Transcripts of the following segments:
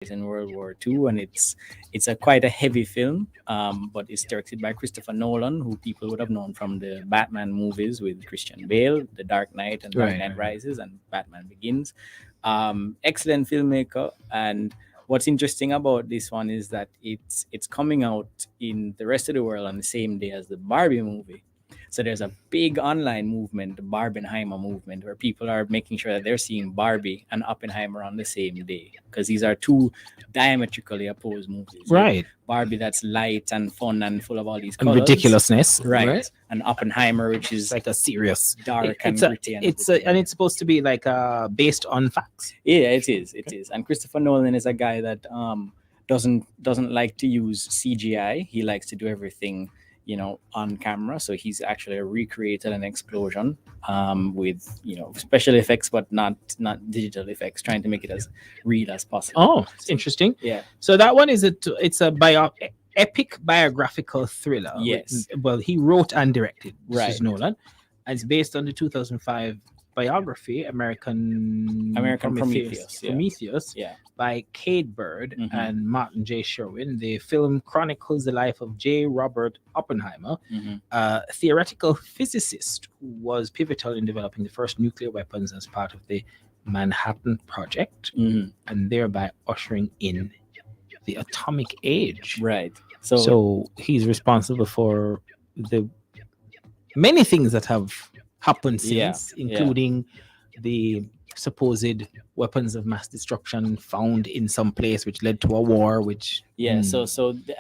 in World War II, and it's a quite a heavy film. But it's directed by Christopher Nolan, who people would have known from the Batman movies with Christian Bale, The Dark Knight and Dark Knight Rises, and Batman Begins. Excellent filmmaker. And what's interesting about this one is that it's coming out in the rest of the world on the same day as the Barbie movie. So there's a big online movement, the Barbenheimer movement, where people are making sure that they're seeing Barbie and Oppenheimer on the same day, because these are two diametrically opposed movies. Right. Like Barbie, that's light and fun and full of all these And colors. ridiculousness. Right. And Oppenheimer, which is It's like a serious dark and it's a, gritty. And and it's supposed to be like based on facts. yeah, it is. It is. And Christopher Nolan is a guy that doesn't like to use CGI. He likes to do everything, on camera. So he's actually recreated an explosion with special effects, but not digital effects, trying to make it as real as possible. Oh, it's interesting. Yeah. So that one it's a epic biographical thriller. Yes. Well, he wrote and directed. This is Right. Nolan, and it's based on the 2005 biography American Prometheus. Prometheus Yeah. by Cade Bird Mhm. and Martin J. Sherwin. The film chronicles the life of J. Robert Oppenheimer, Mhm. a theoretical physicist who was pivotal in developing the first nuclear weapons as part of the Manhattan Project, Mhm. and thereby ushering in the atomic age. Right. So he's responsible for the many things that have happened Yeah, since, including the supposed weapons of mass destruction found in some place, which led to a war. Which I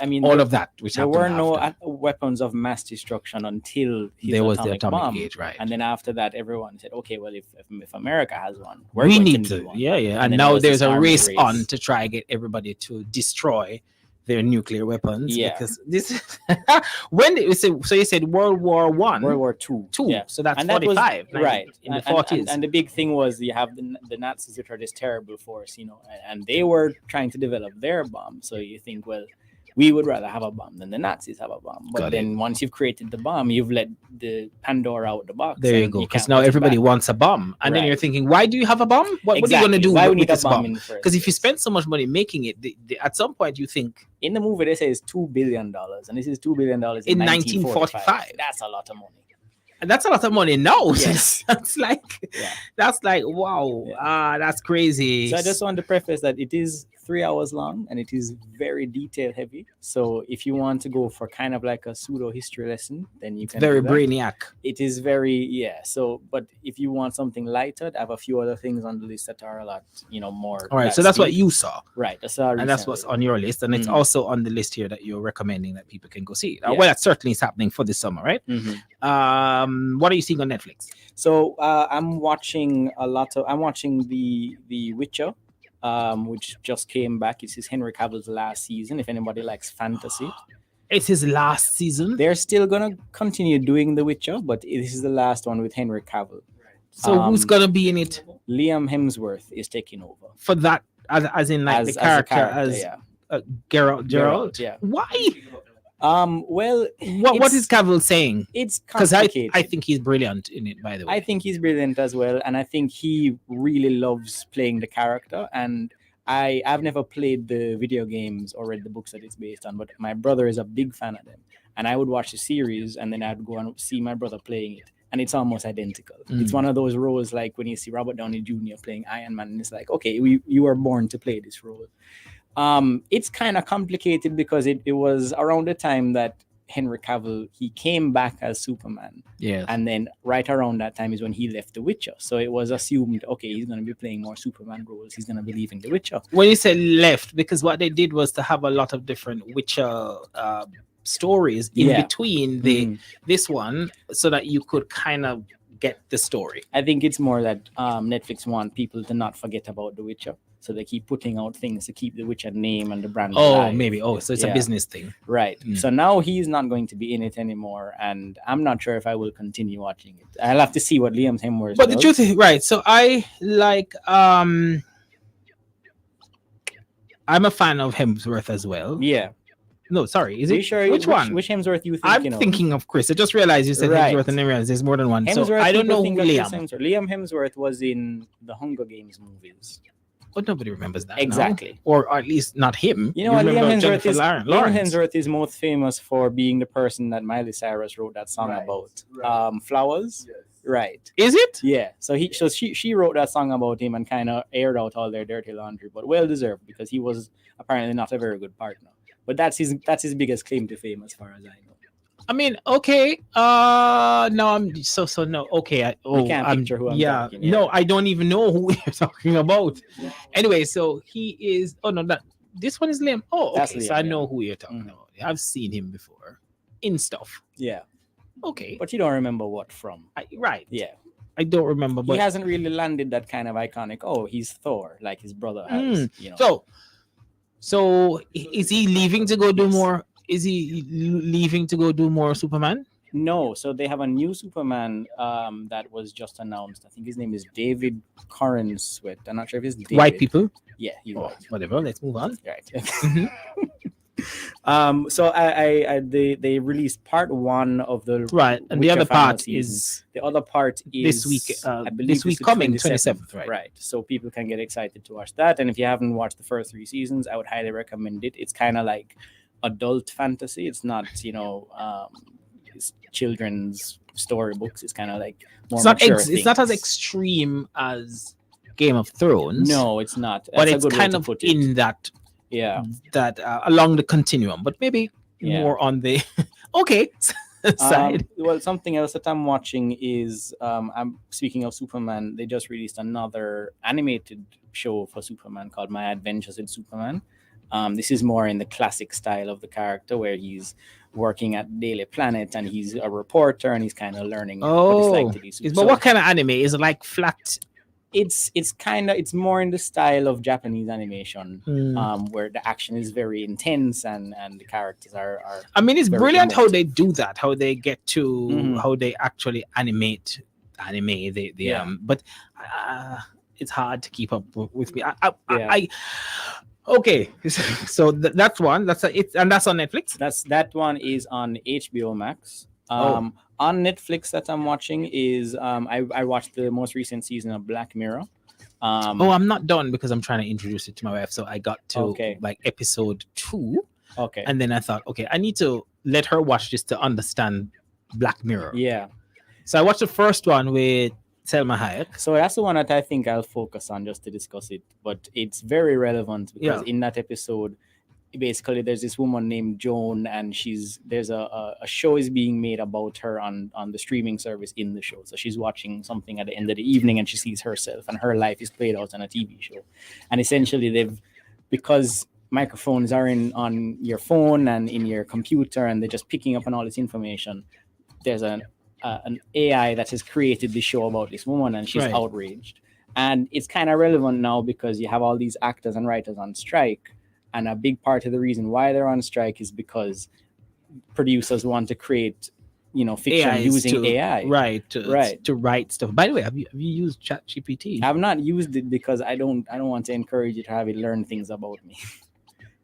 mean, all of that, which there happened were no after. weapons of mass destruction until his There was the atomic atomic bomb. age, right? And then after that, everyone said, "Okay, well, if America has one, We need do to, one." yeah. And And then now it was there's this a army race on to try get everybody to destroy their nuclear weapons. Yeah. Because this, when did so you said World War One, World War II. Two, Yeah. so that's And that was 45, right in the And- 40s. and the big thing was you have the Nazis, which are this terrible force, and they were trying to develop their bomb. So you think, well, we would rather have a bomb than the Nazis have a bomb. But Got then once you've created the bomb, you've let the Pandora out the box. There you and go. can't Because now put it everybody back. wants a bomb, and then Right. you're thinking, why do you have a bomb? What are you Exactly. going to do Why we with need a this bomb bomb? in the first Because if you place? spend so much money making it, at some point you think In the movie, they say it's $2 billion, and this is $2 billion In 1945. That's a lot of money. and that's a lot of money now. Yes. that's like wow, Yeah. that's crazy. So I just want to preface that it is 3 hours long and it is very detail heavy. So if you want to go for kind of like a pseudo history lesson, then you can. very do that. brainiac. It is very So, but if you want something lighter, I have a few other things on the list that are a lot, more. All right, so that's what you saw, Right. That's all. and that's what's on your list, and it's Mhm. also on the list here that you're recommending that people can go see. Yeah. Well, that certainly is happening for this summer, right? What are you seeing on Netflix? So I'm watching the Witcher, which just came back. This is Henry Cavill's last season. If anybody likes fantasy, It's his last season, they're still gonna continue doing the Witcher, but this is the last one with Henry Cavill. so who's gonna be in it Liam Hemsworth is taking over for that? As in, like, the character, as yeah. Geralt. Yeah. Why? Well, What is Cavill saying? It's Because complicated. I think he's brilliant in it. By the way, I think he's brilliant as well, and I think he really loves playing the character. And I've never played the video games or read the books that it's based on, but my brother is a big fan of them, and I would watch the series, and then I'd go and see my brother playing it, and it's almost identical. It's one of those roles like when you see Robert Downey Jr. playing Iron Man, and it's like, okay, you were born to play this role. It's kind of complicated because it was around the time that Henry Cavill, he came back as Superman. yeah. And then right around that time is when he left The Witcher. So it was assumed, okay, he's going to be playing more Superman roles. He's going to be leaving The Witcher. When you say left, because what they did was to have a lot of different Witcher stories in Yeah. between this one, so that you could kind of get the story. I think it's more that Netflix want people to not forget about The Witcher. So they keep putting out things to keep The Witcher name and the brand alive. Maybe. So it's a Yeah. business thing. Right. So now he's not going to be in it anymore. And I'm not sure if I will continue watching it. I'll have to see what Liam Hemsworth But the does. truth is, right. So I like I'm a fan of Hemsworth as well. Yeah. No, sorry. Is Are it you sure? which one? Which Hemsworth you I'm thinking of? thinking of Chris. I just realized you said Right. Hemsworth, and then realized there's more than one. So Hemsworth, I don't people know who think of Chris Liam. Hemsworth. Liam Hemsworth was in the Hunger Games movies. But nobody remembers that now. Exactly. Or at least not him. You know what? remember Liam Jennifer Lawrence. Hemsworth is most famous for being the person that Miley Cyrus wrote that song about. Flowers. Right. Is it? Yeah. So she wrote that song about him and kind of aired out all their dirty laundry, but well deserved because he was apparently not a very good partner. But that's his biggest claim to fame, as far as I know. I mean, okay. No, I'm so no. Okay. You can't picture who I'm talking. Yeah. No, I don't even know who we're talking about. Anyway, so he is. Oh no, this one is Liam. Oh, okay. Liam, so I know who you're talking about. I've seen him before in stuff. Yeah. Okay. But you don't remember what from. Right. Yeah. I don't remember. But he hasn't really landed that kind of iconic. Oh, he's Thor, like his brother has. You know. So is he leaving to go do more? Is he leaving to go do more Superman? No, so they have a new Superman that was just announced. I think his name is David Corenswet. I'm not sure if it's David. White people? Yeah, he's white. Whatever. Let's move on. Right. So they released part 1 of the right, and the other part is this week. I believe this week coming 27th, right? Right. So people can get excited to watch that. And if you haven't watched the first 3 seasons, I would highly recommend it. It's kind of like adult fantasy. It's not, it's children's storybooks. It's kind of like more it's not as extreme as Game of Thrones. No, it's not. But it's kind of in that along the continuum, but maybe more on the side. Well, something else that I'm watching is I'm speaking of Superman. They just released another animated show for Superman called My Adventures in Superman. This is more in the classic style of the character, where he's working at Daily Planet and he's a reporter and he's kind of learning what it's like to be Superman. But what kind of anime? Is it like flat? It's more in the style of Japanese animation, where the action is very intense and the characters are I mean, it's brilliant how they do that, how they get to how they actually animate anime. But it's hard to keep up with me. Okay, so that's one. That's on Netflix. That one is on HBO Max. On Netflix that I'm watching is I watched the most recent season of Black Mirror. I'm not done because I'm trying to introduce it to my wife. So I got to like episode 2. Okay. And then I thought, okay, I need to let her watch this to understand Black Mirror. Yeah. So I watched the first one with Selma Hayek. So that's the one that I think I'll focus on just to discuss it. But it's very relevant because in that episode, basically there's this woman named Joan, and there's a show is being made about her on the streaming service in the show. So she's watching something at the end of the evening and she sees herself and her life is played out on a TV show. And essentially because microphones are on your phone and in your computer and they're just picking up on all this information, there's an AI that has created the show about this woman, and she's outraged. And it's kind of relevant now because you have all these actors and writers on strike. And a big part of the reason why they're on strike is because producers want to create, fiction AIs using AI. To write stuff. By the way, have you used ChatGPT? I've not used it because I don't want to encourage you to have it learn things about me.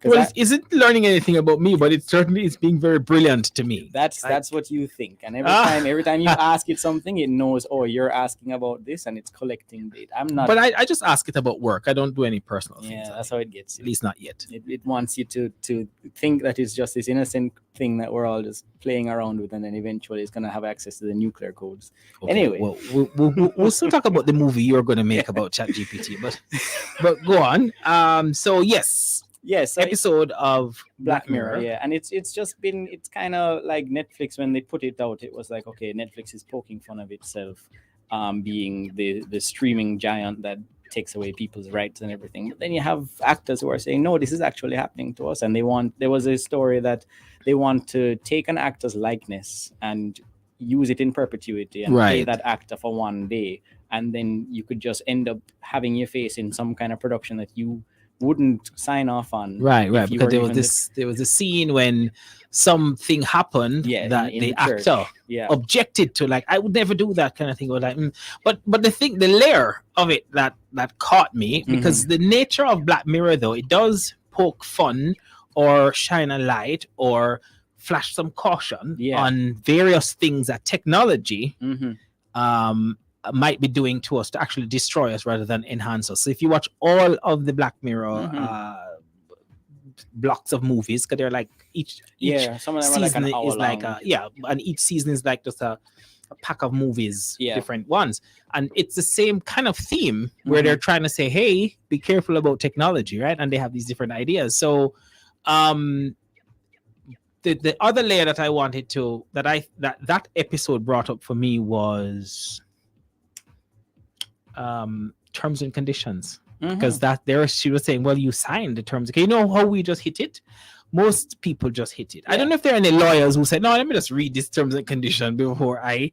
Well, it isn't learning anything about me, but it certainly is being very brilliant to me. That's what you think. And every time you ask it something, it knows, you're asking about this, and it's collecting data. I'm not. But I just ask it about work. I don't do any personal things. Yeah, that's how it gets you. At least not yet. It wants you to think that it's just this innocent thing that we're all just playing around with, and then eventually it's going to have access to the nuclear codes. Okay, anyway. Well, we'll still talk about the movie you're going to make about ChatGPT, but go on. So yes. Yes, episode of Black Mirror, and it's kind of like Netflix when they put it out. It was like, okay, Netflix is poking fun of itself, being the streaming giant that takes away people's rights and everything. But then you have actors who are saying, no, this is actually happening to us, and there was a story that they want to take an actor's likeness and use it in perpetuity and play that actor for one day, and then you could just end up having your face in some kind of production that you wouldn't sign off on. Right, because there was a scene when something happened that the actor objected to, like, I would never do that kind of thing, or like, but the layer of it that caught me, because the nature of Black Mirror, though, it does poke fun or shine a light or flash some caution on various things that technology might be doing to us to actually destroy us rather than enhance us. So if you watch all of the Black Mirror blocks of movies, because they're like each some of them are like an hour is like long. and each season is like just a pack of movies, Yeah. different ones, and it's the same kind of theme where they're trying to say, hey, be careful about technology, right? And they have these different ideas. So the other layer that I wanted to that episode brought up for me was terms and conditions, because that there she was saying, well, you signed the terms. Okay, you know how we just hit it? Most people just hit it. I don't know if there are any lawyers who said, no, let me just read this terms and condition before and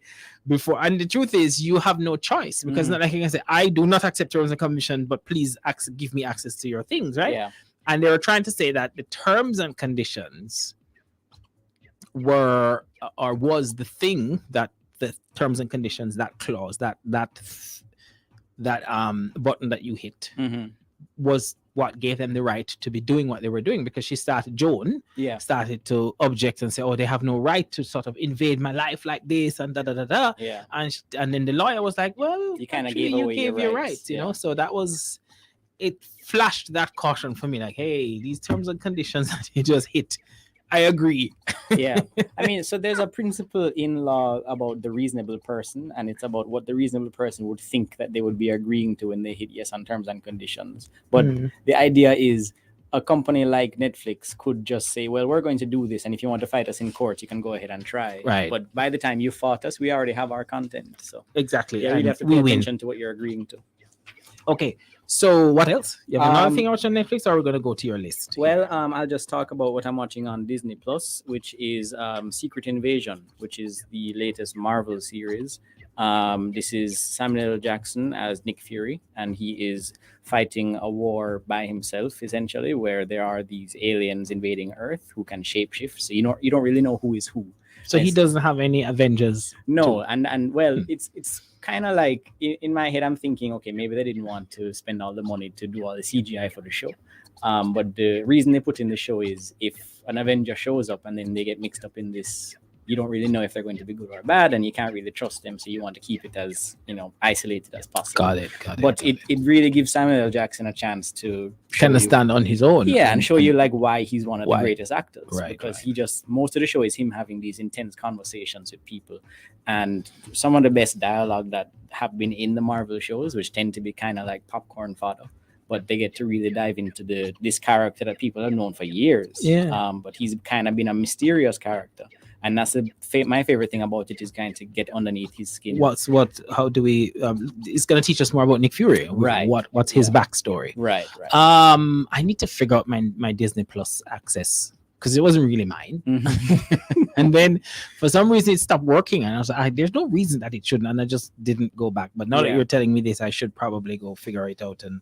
the truth is you have no choice, because not like you can say, I do not accept terms and conditions, but please give me access to your things, right? Yeah. And they were trying to say that the terms and conditions were or was the thing that the terms and conditions, that clause, that button that you hit was what gave them the right to be doing what they were doing, because Joan started to object and say, oh, they have no right to sort of invade my life like this and da. Yeah. And then the lawyer was like, well, you kind of gave your rights, you know. So that was, it flashed that caution for me, like, hey, these terms and conditions that you just hit, I agree. Yeah. I mean, so there's a principle in law about the reasonable person, and it's about what the reasonable person would think that they would be agreeing to when they hit yes on terms and conditions. But the idea is a company like Netflix could just say, well, we're going to do this, and if you want to fight us in court, you can go ahead and try. Right. But by the time you fought us, we already have our content. So exactly. Yeah, you have to pay attention to what you're agreeing to. Okay. So what else? You have another thing I watch on Netflix, or are we going to go to your list? Well, I'll just talk about what I'm watching on Disney Plus, which is Secret Invasion, which is the latest Marvel series. This is Samuel L. Jackson as Nick Fury, and he is fighting a war by himself, essentially, where there are these aliens invading Earth who can shapeshift. So you don't really know who is who. So he doesn't have any Avengers. No, and well, it's kind of like in my head, I'm thinking, okay, maybe they didn't want to spend all the money to do all the CGI for the show. But the reason they put in the show is if an Avenger shows up and then they get mixed up in this, you don't really know if they're going to be good or bad, and you can't really trust them. So you want to keep it as, isolated as possible. Got it. But it really gives Samuel L. Jackson a chance to kind of stand on his own. Yeah, and show you like why he's one of the greatest actors. Right. Because most of the show is him having these intense conversations with people. And some of the best dialogue that have been in the Marvel shows, which tend to be kind of like popcorn fodder, but they get to really dive into this character that people have known for years. Yeah. But he's kind of been a mysterious character. And that's my favorite thing about it, is going to get underneath his skin. How do we, it's going to teach us more about Nick Fury. Right. What's his backstory. Right. I need to figure out my Disney Plus access, because it wasn't really mine. And then for some reason it stopped working, and I was like, there's no reason that it shouldn't, and I just didn't go back. But now that you're telling me this, I should probably go figure it out and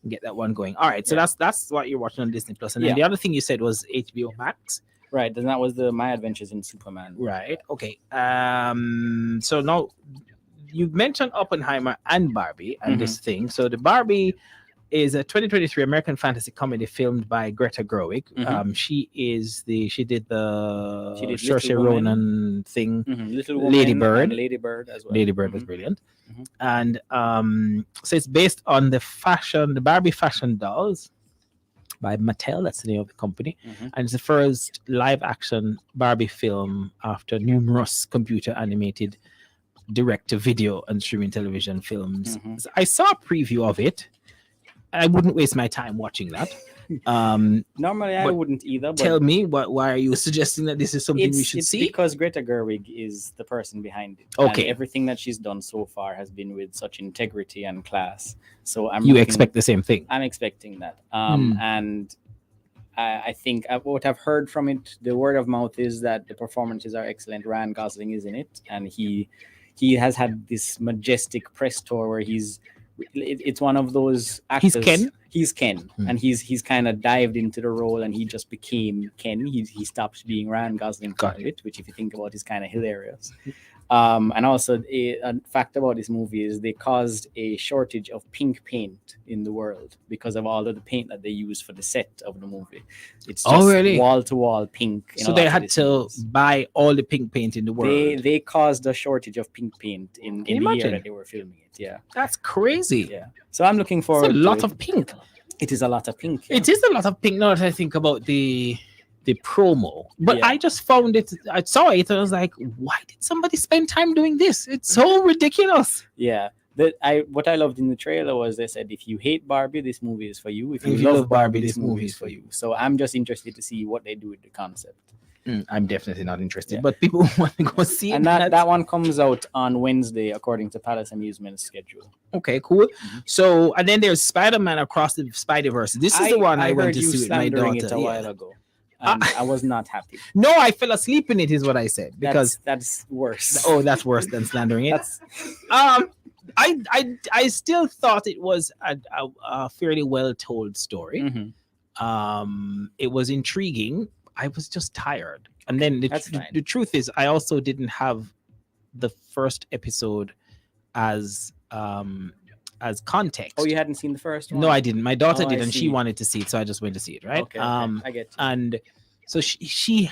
get that one going. All right, so that's what you're watching on Disney Plus. And then the other thing you said was HBO Max. Right, and that was My Adventures in Superman. Right, okay. So now you mentioned Oppenheimer and Barbie and this thing. So the Barbie is a 2023 American fantasy comedy filmed by Greta Gerwig. She did Saoirse Ronan thing. Little Woman, Lady Bird. and Lady Bird as well. Lady Bird was brilliant. And so it's based on the Barbie fashion dolls by Mattel. That's the name of the company. And it's the first live action Barbie film after numerous computer animated direct to video and streaming television films. So I saw a preview of it. I wouldn't waste my time watching that. Normally I wouldn't either. But tell me, why are you suggesting that this is something we should see? Because Greta Gerwig is the person behind it. Okay. And everything that she's done so far has been with such integrity and class. So expect the same thing. I'm expecting that. And I think what I've heard from it, the word of mouth is that the performances are excellent. Ryan Gosling is in it, and he has had this majestic press tour where it's one of those actors. He's Ken, and he's kind of dived into the role, and he just became Ken. He stopped being Ryan Gosling for it, which, if you think about, is kind of hilarious. And also, a fact about this movie is they caused a shortage of pink paint in the world because of all of the paint that they use for the set of the movie. It's just really? wall to wall pink. So they had to buy all the pink paint in the world. They caused a shortage of pink paint in the year that they were filming it. Yeah, that's crazy. Yeah, so I'm looking forward. It's a lot of pink. It is a lot of pink. Yeah. It is a lot of pink. Now that I think about the promo, but I just found it. I saw it and I was like, why did somebody spend time doing this? It's so ridiculous. Yeah. What I loved in the trailer was they said, if you hate Barbie, this movie is for you. If you love Barbie, this movie is for you. So I'm just interested to see what they do with the concept. I'm definitely not interested, but people want to go see it. And that one comes out on Wednesday, according to Palace Amusement's schedule. Okay, cool. So, and then there's Spider-Man Across the Spider-Verse. This is the one I went to see with my daughter it a while ago. And I was not happy. No, I fell asleep in it, is what I said. Because that's worse. Oh, that's worse than slandering it. I still thought it was a fairly well told story. It was intriguing. I was just tired. And then the truth is, I also didn't have the first episode as context. Oh, you hadn't seen the first one? No, I didn't. My daughter did, and she wanted to see it, so I just went to see it, right? Okay, I get you. And so she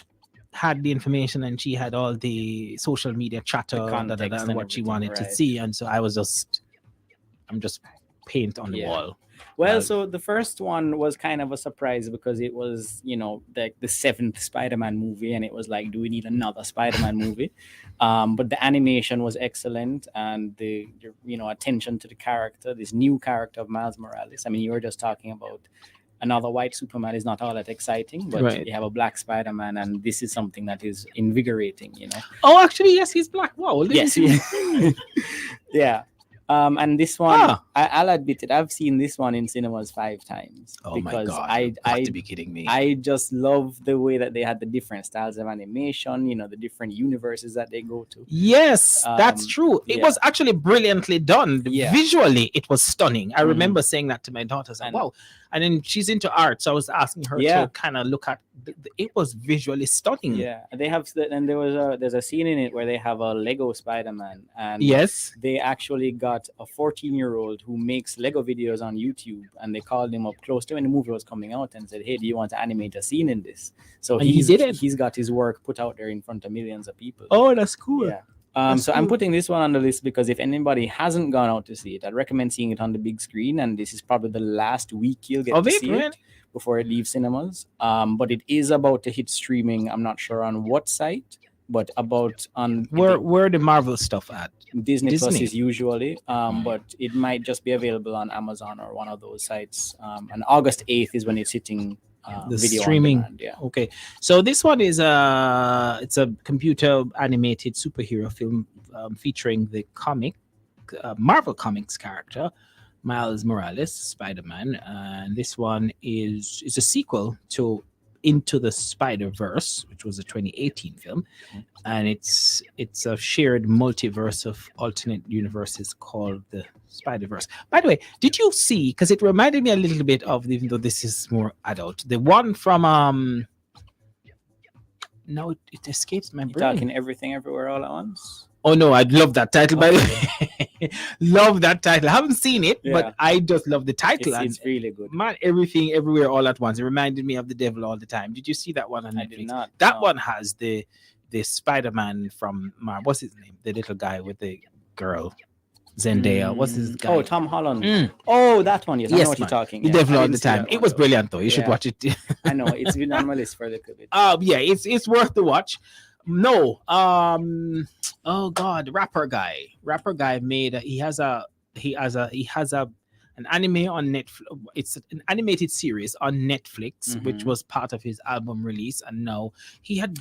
had the information, and she had all the social media chatter and what she wanted to see, and so I'm just paint on the wall. Well, so the first one was kind of a surprise because it was, like the 7th Spider-Man movie, and it was like, do we need another Spider-Man movie? But the animation was excellent, and the attention to the character, this new character of Miles Morales. I mean, you were just talking about another white Superman is not all that exciting, but you have a black Spider-Man, and this is something that is invigorating, Oh, actually, yes, he's black. Wow. Yes. Yeah. And this one, I'll admit it, I've seen this one in cinemas 5 times. Oh because my God, you have to be kidding me. I just love the way that they had the different styles of animation, the different universes that they go to. Yes, that's true. It was actually brilliantly done. Visually, it was stunning. I remember saying that to my daughter. Like, wow. And then she's into art, so I was asking her to kind of look at. It was visually stunning. Yeah, they have, and there's a scene in it where they have a Lego Spider-Man, and they actually got a 14-year-old who makes Lego videos on YouTube, and they called him up close to when the movie was coming out and said, "Hey, do you want to animate a scene in this?" So he did it. He's got his work put out there in front of millions of people. Oh, that's cool. Yeah. So I'm putting this one on the list because if anybody hasn't gone out to see it, I'd recommend seeing it on the big screen. And this is probably the last week you'll get to see it before it leaves cinemas. But it is about to hit streaming. I'm not sure on what site, but about on where the Marvel stuff at. Disney Plus is usually, but it might just be available on Amazon or one of those sites. And August 8th is when it's hitting. The video streaming. On demand, Okay, so this one is it's a computer animated superhero film featuring the Marvel Comics character Miles Morales, Spider-Man, and this one is a sequel to Into the Spider-Verse, which was a 2018 film, and it's a shared multiverse of alternate universes called the Spider-Verse. By the way, did you see, because it reminded me a little bit of, even though this is more adult, the one from no, it escapes my brain. Talking Everything Everywhere All at Once? Oh no, I love that title, by the way. Love that title. I haven't seen it, but I just love the title. It's really good. Man, Everything Everywhere All at Once. It reminded me of The Devil All the Time. Did you see that one on Netflix? I did not. That one has the Spider-Man from what's his name? The little guy with the girl. Zendaya. What's his guy? Oh, Tom Holland. Oh, that one. Yes, I know what you're talking. The Devil All the Time. It was brilliant, though. You should watch it. I know. It's been on my list for a little bit. Yeah, it's worth the watch. No. Oh God, Rapper Guy made. He has an anime on Netflix. It's an animated series on Netflix, which was part of his album release, and now he had.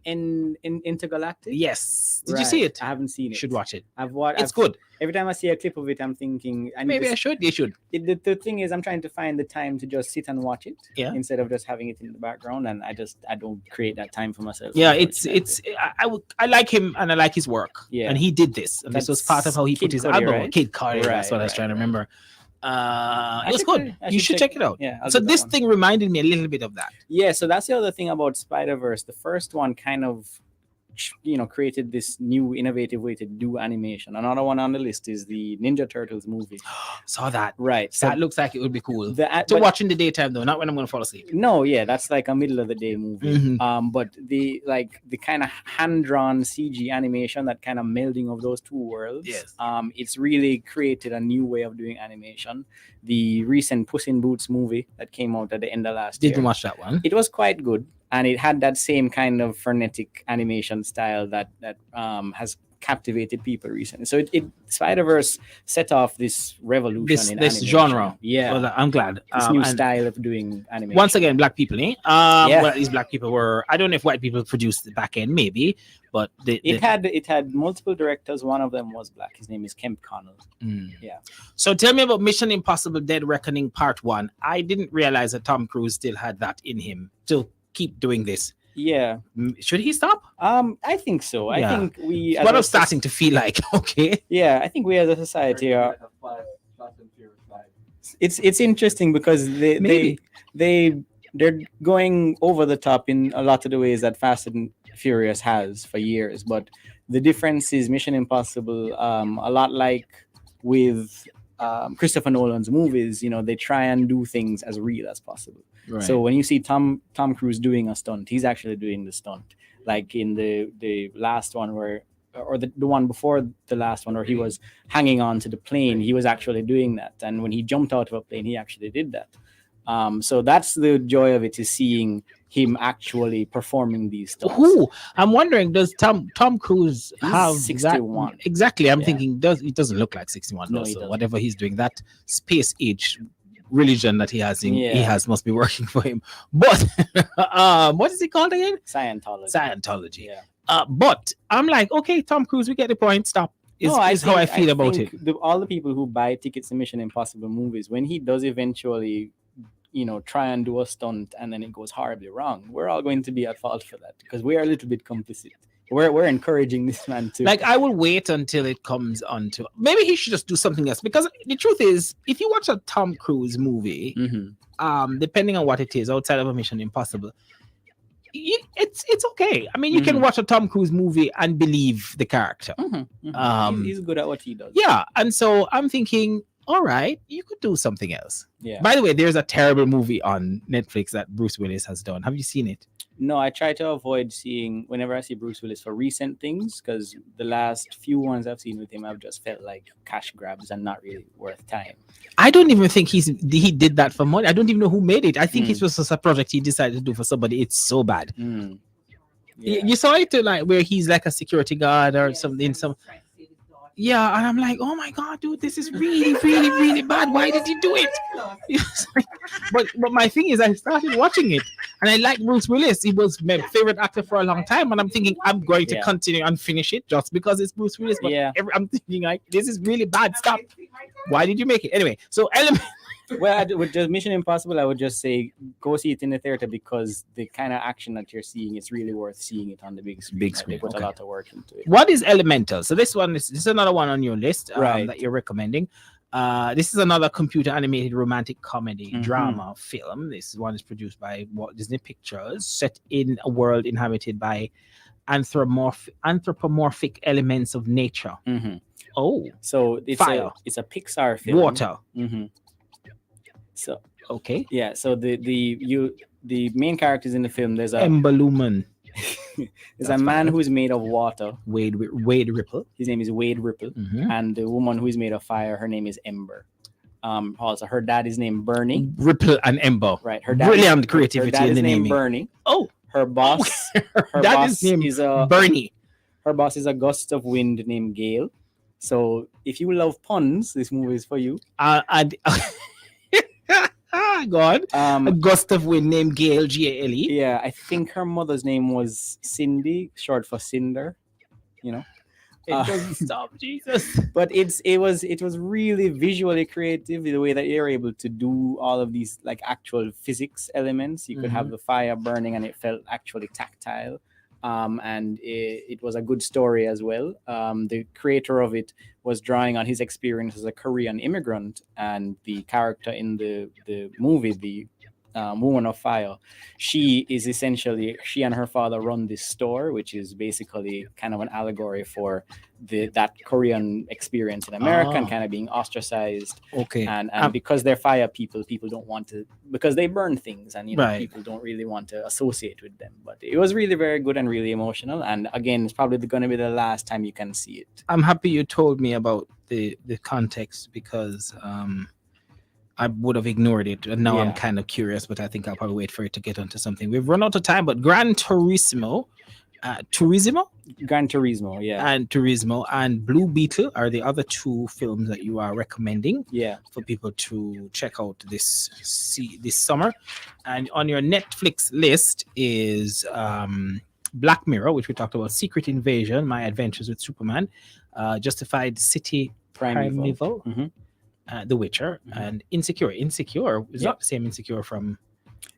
In Intergalactic. Yes, did you see it? I haven't seen it. You should watch it. It's good. Every time I see a clip of it, I'm thinking I should. You should. The thing is, I'm trying to find the time to just sit and watch it. Yeah. Instead of just having it in the background, and I don't create that time for myself. Yeah, I like him and I like his work. Yeah. And he did this, and this was part of how he put his album. Right? Kid Cudi. That's what I was trying to remember. It was good. You should check it out. Yeah. So this thing reminded me a little bit of that. Yeah. So that's the other thing about Spider-Verse. The first one kind of created this new innovative way to do animation. Another one on the list is the Ninja Turtles movie. Saw that. Right. So that looks like it would be cool to watch in the daytime, though, not when I'm going to fall asleep. No, yeah, that's like a middle of the day movie. But the kind of hand-drawn CG animation, that kind of melding of those two worlds, it's really created a new way of doing animation. The recent Puss in Boots movie that came out at the end of last year. Didn't watch that one. It was quite good, and it had that same kind of frenetic animation style that has captivated people recently. So Spider-Verse set off this revolution in this animation. genre. Yeah, well, I'm glad. This new style of doing animation. Once again, black people, eh? Well, these black people were. I don't know if white people produced the back end, maybe, but it had multiple directors. One of them was black. His name is Kemp Connell. Yeah. So tell me about Mission Impossible: Dead Reckoning Part 1. I didn't realize that Tom Cruise still had that in him to keep doing this. Yeah. Should he stop? I think so. Yeah. I think we. What I'm starting to feel like. Okay. Yeah, I think we as a society are. It's interesting because they're going over the top in a lot of the ways that Fast and Furious has for years, but the difference is Mission Impossible, a lot like with Christopher Nolan's movies, they try and do things as real as possible. Right. So when you see Tom Cruise doing a stunt, he's actually doing the stunt. Like in the last one or the one before the last one where he was hanging on to the plane, he was actually doing that. And when he jumped out of a plane, he actually did that. So that's the joy of it, is seeing him actually performing these stunts. I'm wondering, does Tom Cruise have 61? That? Exactly. I'm thinking, it doesn't look like 61. No, so whatever he's doing, that space age religion that he has must be working for him. But what is it called again? Scientology. Yeah. But I'm like, okay, Tom Cruise, we get the point. Stop. Is how I feel about it. All the people who buy tickets to Mission Impossible movies, when he does eventually, try and do a stunt and then it goes horribly wrong, we're all going to be at fault for that because we are a little bit complicit. We're encouraging this man to. Like, I will wait until it comes onto. Maybe he should just do something else, because the truth is, if you watch a Tom Cruise movie, depending on what it is, outside of a Mission Impossible, it's okay. I mean, you can watch a Tom Cruise movie and believe the character. He's good at what he does. Yeah, and so I'm thinking, all right, you could do something else. Yeah. By the way, there's a terrible movie on Netflix that Bruce Willis has done. Have you seen it? No, I try to avoid seeing, whenever I see Bruce Willis, for recent things, because the last few ones I've seen with him, I've just felt like cash grabs and not really worth time. I don't even think he did that for money. I don't even know who made it. I think it was just a project he decided to do for somebody. It's so bad. Yeah. You saw it where he's like a security guard or something. Yeah, and I'm like, oh my God, dude, this is really, really, really bad. Why did you do it? but my thing is, I started watching it, and I like Bruce Willis. He was my favorite actor for a long time, and I'm thinking I'm going to continue and finish it just because it's Bruce Willis. But I'm thinking, like, this is really bad. Stop. Why did you make it? Anyway, so Well, with just Mission Impossible, I would just say go see it in the theater, because the kind of action that you're seeing, it's really worth seeing it on the big screen. They put a lot of work into it. What is Elemental? So this is another one on your list that you're recommending. This is another computer animated romantic comedy drama film. This one is produced by Walt Disney Pictures, set in a world inhabited by anthropomorphic elements of nature. Oh, so it's fire. It's a Pixar film. Water. So okay, yeah. So the main characters in the film, there's a Ember Lumen. There's a man who's made of water. Wade Ripple. His name is Wade Ripple, and the woman who is made of fire, her name is Ember. Also, her dad is named Bernie. Ripple and Ember. Right. Her dad. Brilliant creativity in the naming. Bernie. Oh, her boss. Her that boss is Bernie. Her boss is a gust of wind named Gale. So if you love puns, this movie is for you. God, a gust of wind named Gale, Gale. Yeah, I think her mother's name was Cindy, short for Cinder. It doesn't stop, Jesus. But it was really visually creative, the way that you're able to do all of these like actual physics elements. You could have the fire burning, and it felt actually tactile. And it was a good story as well. The creator of it was drawing on his experience as a Korean immigrant, and the character in the movie, the Woman of Fire, she and her father run this store, which is basically kind of an allegory for that Korean experience in America and kind of being ostracized. Okay. And because they're fire people don't want to, because they burn things, and people don't really want to associate with them. But it was really very good and really emotional. And again, it's probably going to be the last time you can see it. I'm happy you told me about the context, because I would have ignored it, and now I'm kind of curious, but I think I'll probably wait for it to get onto something. We've run out of time, but Gran Turismo, and Turismo and Blue Beetle are the other two films that you are recommending for people to check out this summer. And on your Netflix list is Black Mirror, which we talked about, Secret Invasion, My Adventures with Superman, Justified City Primeval, The Witcher, and Insecure. Insecure is not the same Insecure from...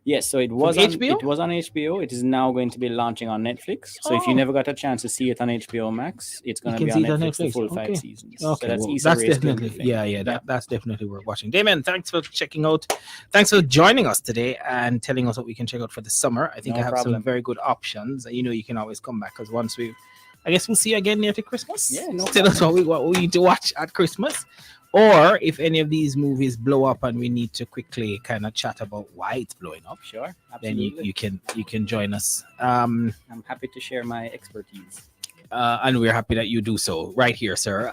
Yes, so it was on HBO. It was on HBO. It is now going to be launching on Netflix. So if you never got a chance to see it on HBO Max, it's going to be on Netflix the full 5 seasons. Okay, so that's definitely that's definitely worth watching. Damon, thanks for checking out. Thanks for joining us today and telling us what we can check out for the summer. I think I have some very good options. You can always come back, because once I guess we'll see you again near to Christmas. Yeah, no tell us what we need to watch at Christmas. Or if any of these movies blow up and we need to quickly kind of chat about why it's blowing up, sure, absolutely. Then you can join us. I'm happy to share my expertise. And we're happy that you do so right here, sir.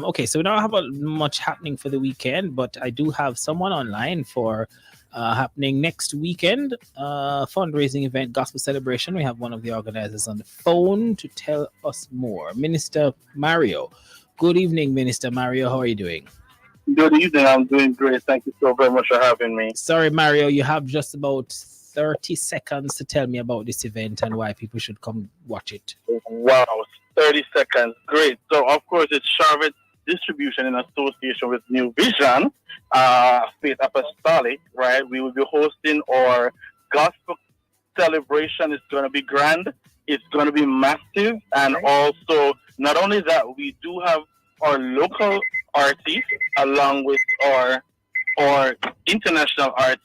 Okay, so we don't have much happening for the weekend, but I do have someone online for happening next weekend, fundraising event, gospel celebration. We have one of the organizers on the phone to tell us more. Minister Mario. Good evening, Minister Mario. How are you doing? Good evening. I'm doing great. Thank you so very much for having me. Sorry, Mario, you have just about 30 seconds to tell me about this event and why people should come watch it. Wow, 30 seconds. Great. So, of course, it's Charlotte Distribution in association with New Vision, Faith Apostolic, right? We will be hosting our gospel celebration. It's going to be grand. It's going to be massive. And also, not only that, we do have our local artists along with our international artists.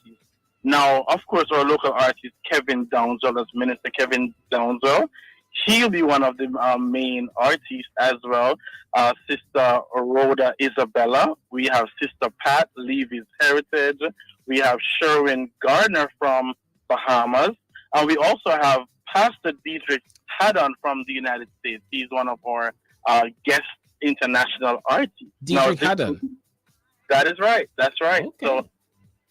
Now, of course, our local artist, Kevin Downswell, as Minister Kevin Downswell, he'll be one of the main artists as well. Sister Rhoda Isabella. We have Sister Pat, Levy's Heritage. We have Sherwin Gardner from Bahamas. And we also have Pastor Dietrich Haddon from the United States. He's one of our guest international artists. Dietrich Haddon? That is right. That's right. Okay. So,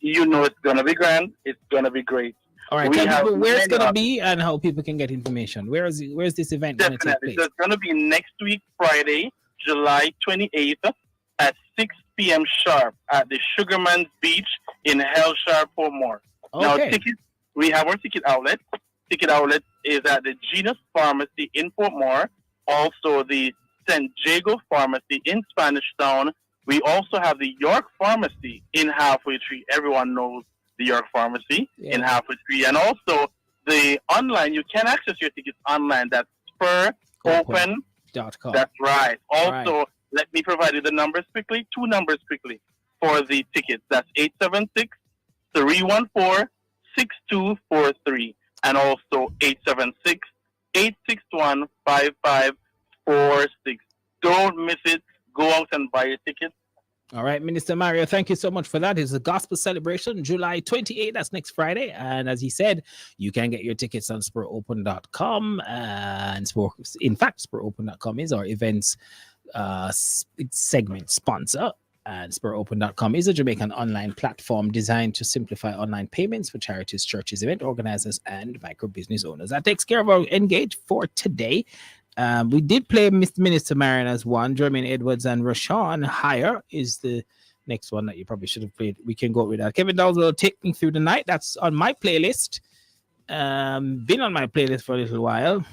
it's going to be grand. It's going to be great. All right. Tell people where it's going to be and how people can get information. Where's this event going to take place? So it's going to be next week, Friday, July 28th at 6 p.m. sharp at the Sugarman's Beach in Hellshire, Portmore. Okay. Now, we have our ticket outlet. Ticket outlet is at the Genus Pharmacy in Portmore, also the St. Jago Pharmacy in Spanish Town. We also have the York Pharmacy in Halfway Tree. Everyone knows the York Pharmacy in Halfway Tree. And also the online, you can access your tickets online. That's SpurOpen.com. That's right. Also, let me provide you the numbers quickly. 2 numbers quickly for the tickets. That's 876-314-6243. And also 876-861-5546. Don't miss it. Go out and buy your tickets. All right, Minister Mario, thank you so much for that. It's a gospel celebration, July 28th. That's next Friday. And as he said, you can get your tickets on SpurOpen.com. And SpurOpen.com is our events segment sponsor. And SpurOpen.com is a Jamaican online platform designed to simplify online payments for charities, churches, event organizers, and micro business owners. That takes care of our Engage for today. We did play Minister Marion as one. Jermaine Edwards and Rashawn Hire is the next one that you probably should have played. We can go with that. Kevin Downs will take me through the night. That's on my playlist. Been on my playlist for a little while.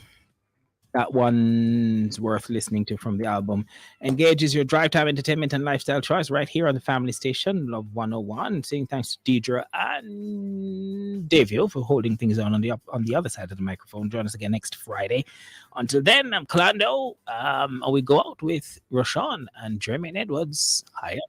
That one's worth listening to from the album. Engage is your drive time entertainment and lifestyle choice right here on the family station, Love 101. Saying thanks to Deidre and Davio for holding things on the other side of the microphone. Join us again next Friday. Until then, I'm Kalando. And we go out with Rashawn and Jermaine Edwards. Hiya.